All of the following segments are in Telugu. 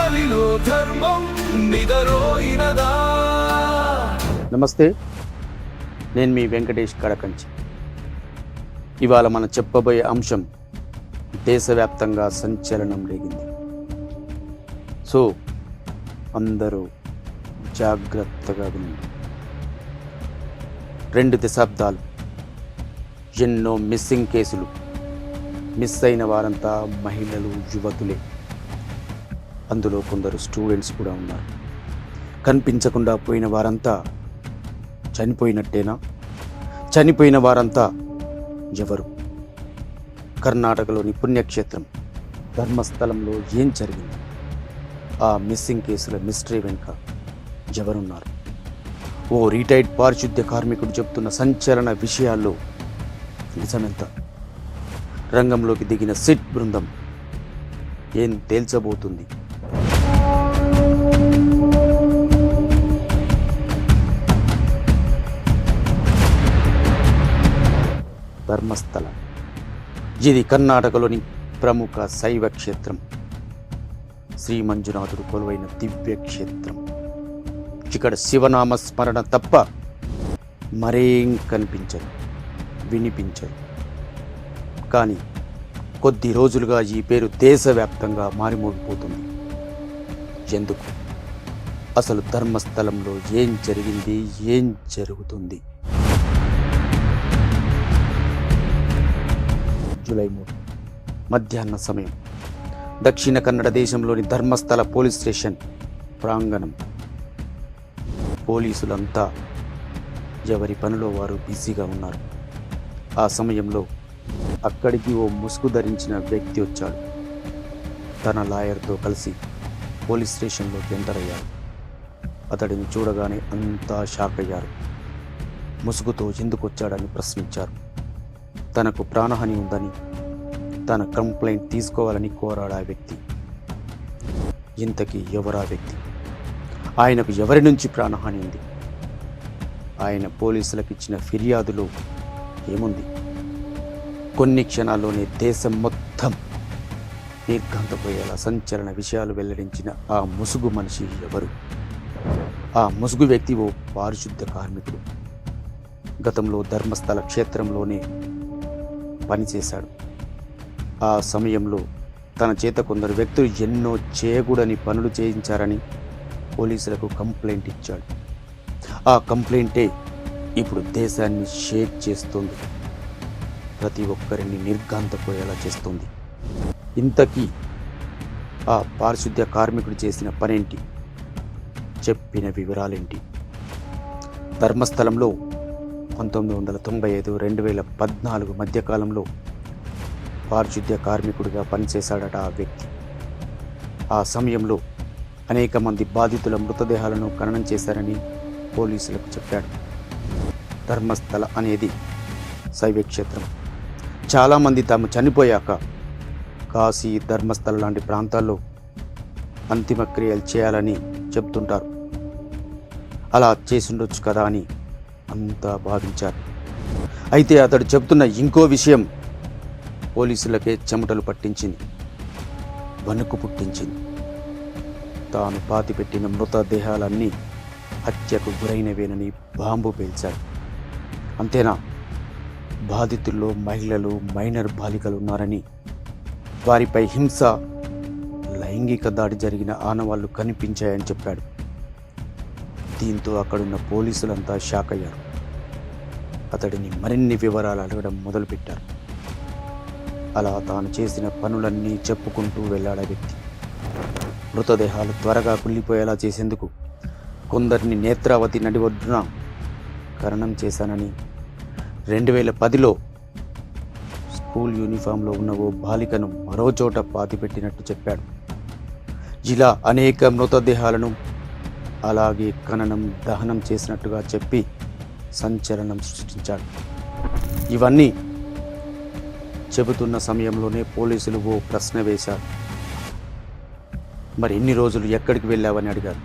గాలిలో ధర్మం నిదరోయినదా. నమస్తే, నేను మీ వెంకటేష్ కడకంచి. ఇవాళ మనం చెప్పబోయే అంశం దేశవ్యాప్తంగా సంచలనం రేగింది. సో అందరూ జాగ్రత్తగా వినండి. 2 దశాబ్దాలు, ఎన్నో మిస్సింగ్ కేసులు. మిస్ అయిన వారంతా మహిళలు, యువతులే. అందులో కొందరు స్టూడెంట్స్ కూడా ఉన్నారు. కనిపించకుండా పోయిన వారంతా చనిపోయినట్టేనా? చనిపోయిన వారంతా ఎవరు? కర్ణాటకలోని పుణ్యక్షేత్రం ధర్మస్థలంలో ఏం జరిగింది? ఆ మిస్సింగ్ కేసుల మిస్టరీ వెనుక ఎవరున్నారు? ఓ రిటైర్డ్ పారిశుద్ధ్య కార్మికుడు చెప్తున్న సంచలన విషయాల్లో నిజమెంత? రంగంలోకి దిగిన సిట్ బృందం ఏం తేల్చబోతుంది? ధర్మస్థల, ఇది కర్ణాటకలోని ప్రముఖ శైవ క్షేత్రం. శ్రీ మంజునాథుడు కొలువైన దివ్య క్షేత్రం. ఇక్కడ శివనామ స్మరణ తప్ప మరేం కనిపించదు, వినిపించదు. కానీ కొద్ది రోజులుగా ఈ పేరు దేశవ్యాప్తంగా మారిమోగిపోతుంది. ఎందుకు? అసలు ధర్మస్థలంలో ఏం జరిగింది? ఏం జరుగుతుంది? జూలై 3 మధ్యాహ్న సమయం దక్షిణ కన్నడ దేశంలోని ధర్మస్థల పోలీస్ స్టేషన్ ప్రాంగణం. పోలీసులంతా ఎవరి పనిలో వారు బిజీగా ఉన్నారు. ఆ సమయంలో అక్కడికి ఓ ముసుగు ధరించిన వ్యక్తి వచ్చాడు. తన లాయర్తో కలిసి పోలీస్ స్టేషన్లోకి ఎంటర్ అయ్యాడు. అతడిని చూడగానే అంతా షాక్ అయ్యారు. ముసుగుతో ఎందుకు వచ్చాడని ప్రశ్నించారు. తనకు ప్రాణహాని ఉందని, తన కంప్లైంట్ తీసుకోవాలని కోరాడు ఆ వ్యక్తి. ఇంతకీ ఎవరా వ్యక్తి? ఆయనకు ఎవరి నుంచి ప్రాణహాని ఉంది? ఆయన పోలీసులకు ఇచ్చిన ఫిర్యాదులో ఏముంది? కొన్ని క్షణాల్లోనే దేశం మొత్తం నిర్ఘాంతపోయేలా సంచలన విషయాలు వెల్లడించిన ఆ ముసుగు మనిషి ఎవరు? ఆ ముసుగు వ్యక్తి ఓ పారిశుద్ధ్య కార్మికుడు. గతంలో ధర్మస్థల క్షేత్రంలోనే పనిచేశాడు. ఆ సమయంలో తన చేత కొందరు వ్యక్తులు ఎన్నో చేయకూడని పనులు చేయించారని పోలీసులకు కంప్లైంట్ ఇచ్చాడు. ఆ కంప్లైంటే ఇప్పుడు దేశాన్ని షేక్ చేస్తుంది. ప్రతి ఒక్కరిని నిర్ఘాంతపోయేలా చేస్తుంది. ఇంతకీ ఆ పారిశుద్ధ్య కార్మికుడు చేసిన పనేంటి? చెప్పిన వివరాలేంటి? ధర్మస్థలంలో 1995-2014 మధ్యకాలంలో పారిశుద్ధ్య కార్మికుడిగా పనిచేశాడట ఆ వ్యక్తి. ఆ సమయంలో అనేక మంది బాధితుల మృతదేహాలను ఖననం చేశారని పోలీసులకు చెప్పాడు. ధర్మస్థల అనేది శైవక్షేత్రం. చాలామంది తాము చనిపోయాక కాశీ, ధర్మస్థల లాంటి ప్రాంతాల్లో అంతిమ క్రియలు చేయాలని చెప్తుంటారు. అలా చేసుండొచ్చు కదా అని అంతా భావించారు. అయితే అతడు చెప్తున్న ఇంకో విషయం పోలీసులకే చెమటలు పట్టించింది, వణుకు పుట్టించింది. తాను పాతిపెట్టిన మృతదేహాలన్నీ హత్యకు గురైనవేనని బాంబు పేల్చాడు. అంతేనా? బాధితుల్లో మహిళలు, మైనర్ బాలికలు ఉన్నారని, వారిపై హింస, లైంగిక దాడి జరిగిన ఆనవాళ్లు కనిపించాయని చెప్పాడు. దీంతో అక్కడున్న పోలీసులంతా షాక్ అయ్యారు. అతడిని మరిన్ని వివరాలు అడగడం మొదలుపెట్టారు. అలా తాను చేసిన పనులన్నీ చెప్పుకుంటూ వెళ్ళాడు ఆ వ్యక్తి. మృతదేహాలు త్వరగా కుళ్ళిపోయేలా చేసేందుకు కొందరిని నేత్రావతి నడి ఒడ్డున ఖననం చేశానని, 2010లో స్కూల్ యూనిఫామ్లో ఉన్న ఓ బాలికను మరో చోట పాతిపెట్టినట్టు చెప్పాడు. ఇలా అనేక మృతదేహాలను అలాగే ఖననం, దహనం చేసినట్టుగా చెప్పి సంచలనం సృష్టించాడు. ఇవన్నీ చెబుతున్న సమయంలోనే పోలీసులు ఓ ప్రశ్న వేశారు. మరి ఇన్ని రోజులు ఎక్కడికి వెళ్ళావని అడిగారు.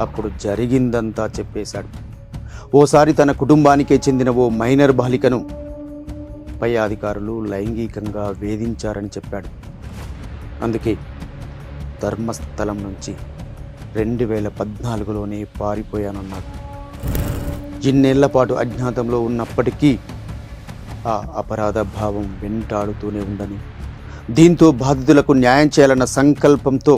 అప్పుడు జరిగిందంతా చెప్పేశాడు. ఓసారి తన కుటుంబానికే చెందిన ఓ మైనర్ బాలికను పై అధికారులు లైంగికంగా వేధించారని చెప్పాడు. అందుకే ధర్మస్థలం నుంచి 2014లోనే పారిపోయానన్నాడు. ఇన్నేళ్ల పాటు అజ్ఞాతంలో ఉన్నప్పటికీ ఆ అపరాధ భావం వెంటాడుతూనే ఉందని, దీంతో బాధితులకు న్యాయం చేయాలన్న సంకల్పంతో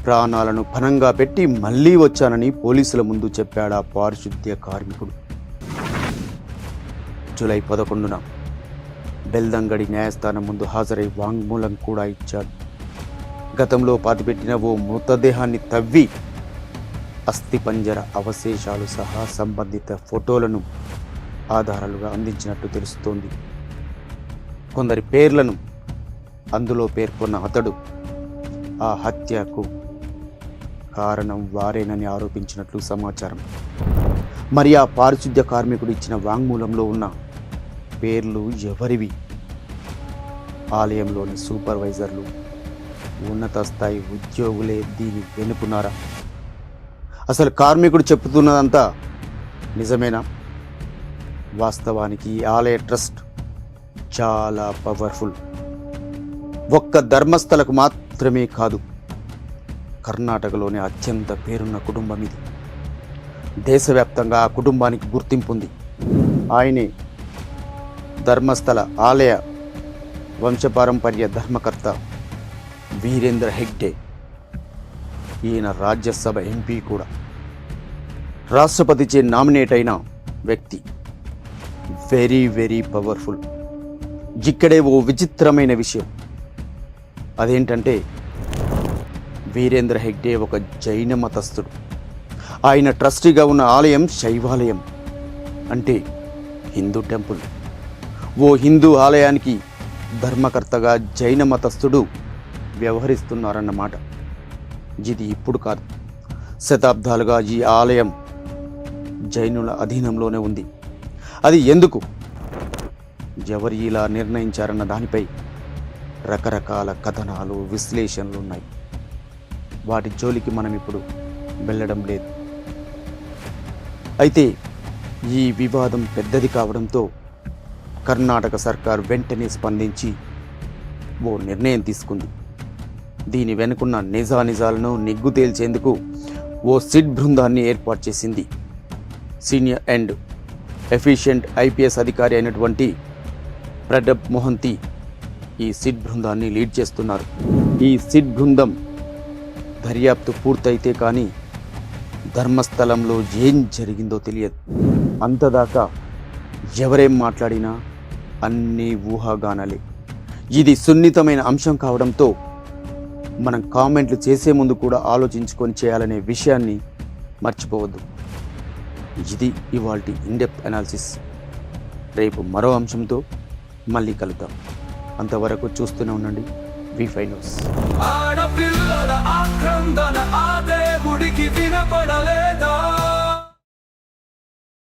ప్రాణాలను పణంగా పెట్టి మళ్ళీ వచ్చానని పోలీసుల ముందు చెప్పాడు ఆ పారిశుద్ధ్య కార్మికుడు. జూలై 11న బెల్దంగడి న్యాయస్థానం ముందు హాజరై వాంగ్మూలం కూడా ఇచ్చాడు. గతంలో పాతిపెట్టిన ఓ మృతదేహాన్ని తవ్వి అస్థిపంజర అవశేషాలు సహా సంబంధిత ఫోటోలను ఆధారాలుగా అందించినట్టు తెలుస్తోంది. కొందరి పేర్లను అందులో పేర్కొన్న అతడు ఆ హత్యకు కారణం వారేనని ఆరోపించినట్లు సమాచారం. మరి ఆ పారిశుద్ధ్య కార్మికుడు ఇచ్చిన వాంగ్మూలంలో ఉన్న పేర్లు ఎవరివి? ఆలయంలోని సూపర్వైజర్లు, ఉన్నత స్థాయి ఉద్యోగులే దీని వెనుకున్నారా? అసలు కార్మికుడు చెప్తున్నదంతా నిజమేనా? వాస్తవానికి ఈ ఆలయ ట్రస్ట్ చాలా పవర్ఫుల్. ఒక్క ధర్మస్థలకు మాత్రమే కాదు, కర్ణాటకలోనే అత్యంత పేరున్న కుటుంబం ఇది. దేశవ్యాప్తంగా ఆ కుటుంబానికి గుర్తింపు ఉంది. ఆయనే ధర్మస్థల ఆలయ వంశపారంపర్య ధర్మకర్త వీరేంద్ర హెగ్డే. ఈయన రాజ్యసభ ఎంపీ కూడా, రాష్ట్రపతిచే నామినేట్ అయిన వ్యక్తి. Very very powerful. ఇక్కడే ఓ విచిత్రమైన విషయం. అదేంటంటే వీరేంద్ర హెగ్డే ఒక జైన మతస్థుడు. ఆయన ట్రస్టీగా ఉన్న ఆలయం శైవాలయం, అంటే హిందూ టెంపుల్. ఓ హిందూ ఆలయానికి ధర్మకర్తగా జైన మతస్థుడు వ్యవహరిస్తున్నారన్నమాట. ఇది ఇప్పుడు కాదు, శతాబ్దాలుగా ఈ ఆలయం జైనుల అధీనంలోనే ఉంది. అది ఎందుకు, ఎవరు ఇలా నిర్ణయించారన్న దానిపై రకరకాల కథనాలు, విశ్లేషణలు ఉన్నాయి. వాటి జోలికి మనం ఇప్పుడు వెళ్ళడం లేదు. అయితే ఈ వివాదం పెద్దది కావడంతో కర్ణాటక సర్కార్ వెంటనే స్పందించి ఓ నిర్ణయం తీసుకుంది. దీని వెనుకున్న నిజానిజాలను నిగ్గు తేల్చేందుకు ఓ సిట్ బృందాన్ని ఏర్పాటు చేసింది. సీనియర్ అండ్ ఎఫిషియెంట్ ఐపీఎస్ అధికారి అయినటువంటి ప్రడబ్ మొహంతి ఈ సిట్ బృందాన్ని లీడ్ చేస్తున్నారు. ఈ సిట్ బృందం దర్యాప్తు పూర్తయితే కానీ ధర్మస్థలంలో ఏం జరిగిందో తెలియదు. అంతదాకా ఎవరేం మాట్లాడినా అన్నీ ఊహాగానాలే. ఇది సున్నితమైన అంశం కావడంతో మనం కామెంట్లు చేసే ముందు కూడా ఆలోచించుకొని చేయాలనే విషయాన్ని మర్చిపోవద్దు. ఇది ఇవాల్టి ఇన్డెప్త్ అనాలిసిస్. రేపు మరో అంశంతో మళ్ళీ కలుద్దాం. అంతవరకు చూస్తూనే ఉండండి V5 న్యూస్. ఆడపిల్లల ఆక్రందన ఆ దేవుడికి వినపడలే.